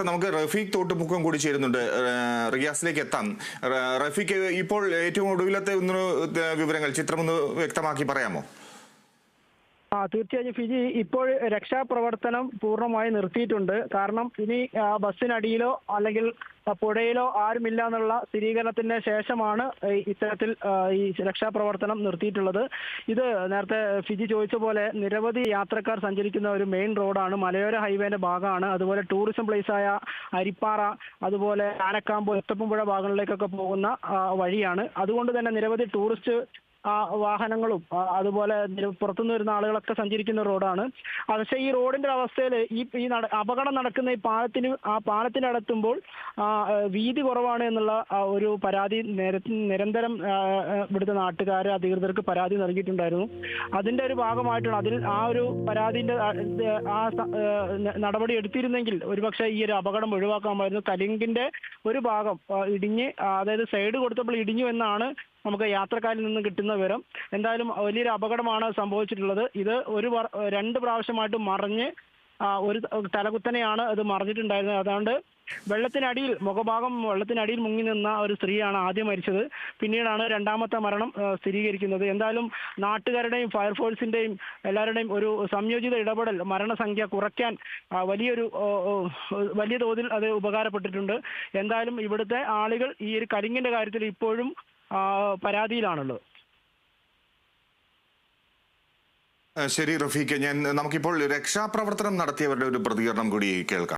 നമുക്ക് റഫീഖ് തോട്ടുമുഖം കൂടി ചേരുന്നുണ്ട്. റിയാസിലേക്ക് എത്താം. റഫീഖ്, ഇപ്പോൾ ഏറ്റവും ഒടുവിലത്തെ വിവരങ്ങൾ, ചിത്രമൊന്ന് വ്യക്തമാക്കി പറയാമോ? തീർച്ചയായും ഫിജി, ഇപ്പോൾ രക്ഷാപ്രവർത്തനം പൂർണ്ണമായി നിർത്തിയിട്ടുണ്ട്. കാരണം ഇനി ബസ്സിനടിയിലോ അല്ലെങ്കിൽ പുഴയിലോ ആരുമില്ല എന്നുള്ള സ്ഥിരീകരണത്തിന് ശേഷമാണ് ഇത്തരത്തിൽ ഈ രക്ഷാപ്രവർത്തനം നിർത്തിയിട്ടുള്ളത്. ഇത് നേരത്തെ ഫിജി ചോദിച്ച പോലെ നിരവധി യാത്രക്കാർ സഞ്ചരിക്കുന്ന ഒരു മെയിൻ റോഡാണ്, മലയോര ഹൈവേന്റെ ഭാഗമാണ്. അതുപോലെ ടൂറിസം പ്ലേസായ അരിപ്പാറ, അതുപോലെ ആനക്കാമ്പ്, ഒറ്റപ്പുംപുഴ ഭാഗങ്ങളിലേക്കൊക്കെ പോകുന്ന വഴിയാണ്. അതുകൊണ്ട് തന്നെ നിരവധി ടൂറിസ്റ്റ് വാഹനങ്ങളും അതുപോലെ പുറത്തുനിന്ന് വരുന്ന ആളുകളൊക്കെ സഞ്ചരിക്കുന്ന റോഡാണ്. പക്ഷേ ഈ റോഡിന്റെ അവസ്ഥയിൽ ഈ അപകടം നടക്കുന്ന ഈ പാലത്തിനടുത്തുമ്പോൾ വീതി കുറവാണ് എന്നുള്ള ഒരു പരാതി നിരന്തരം ഇവിടുത്തെ നാട്ടുകാർ അധികൃതർക്ക് പരാതി നൽകിയിട്ടുണ്ടായിരുന്നു. അതിന്റെ ഒരു ഭാഗമായിട്ടാണ് ആ ഒരു പരാതിന്റെ നടപടി എടുത്തിരുന്നെങ്കിൽ ഒരുപക്ഷെ ഈ ഒരു അപകടം ഒഴിവാക്കാമായിരുന്നു. കലിങ്കിന്റെ ഒരു ഭാഗം ഇടിഞ്ഞ്, അതായത് സൈഡ് കൊടുത്തപ്പോൾ ഇടിഞ്ഞു എന്നാണ് നമുക്ക് യാത്രക്കാരിൽ നിന്ന് കിട്ടുന്ന വിവരം. എന്തായാലും വലിയൊരു അപകടമാണ് സംഭവിച്ചിട്ടുള്ളത്. ഇത് 2 പ്രാവശ്യമായിട്ട് മറിഞ്ഞ് ഒരു തലകുത്തനെയാണ് അത് മറിഞ്ഞിട്ടുണ്ടായിരുന്നത്. അതുകൊണ്ട് മുഖഭാഗം വെള്ളത്തിനടിയിൽ മുങ്ങി നിന്ന ഒരു സ്ത്രീയാണ് ആദ്യം മരിച്ചത്. പിന്നീടാണ് രണ്ടാമത്തെ മരണം സ്ഥിരീകരിക്കുന്നത്. എന്തായാലും നാട്ടുകാരുടെയും ഫയർഫോഴ്സിന്റെയും എല്ലാവരുടെയും ഒരു സംയോജിത ഇടപെടൽ മരണസംഖ്യ കുറയ്ക്കാൻ വലിയ തോതിൽ അത് ഉപകാരപ്പെട്ടിട്ടുണ്ട്. എന്തായാലും ഇവിടുത്തെ ആളുകൾ ഈ ഒരു കലിങ്ങിന്റെ കാര്യത്തിൽ ഇപ്പോഴും പരാതിയിലാണുള്ളത്. ശരി റഫീഖ്, നമുക്കിപ്പോൾ രക്ഷാപ്രവർത്തനം നടത്തിയവരുടെ ഒരു പ്രതികരണം കൂടി കേൾക്കാം.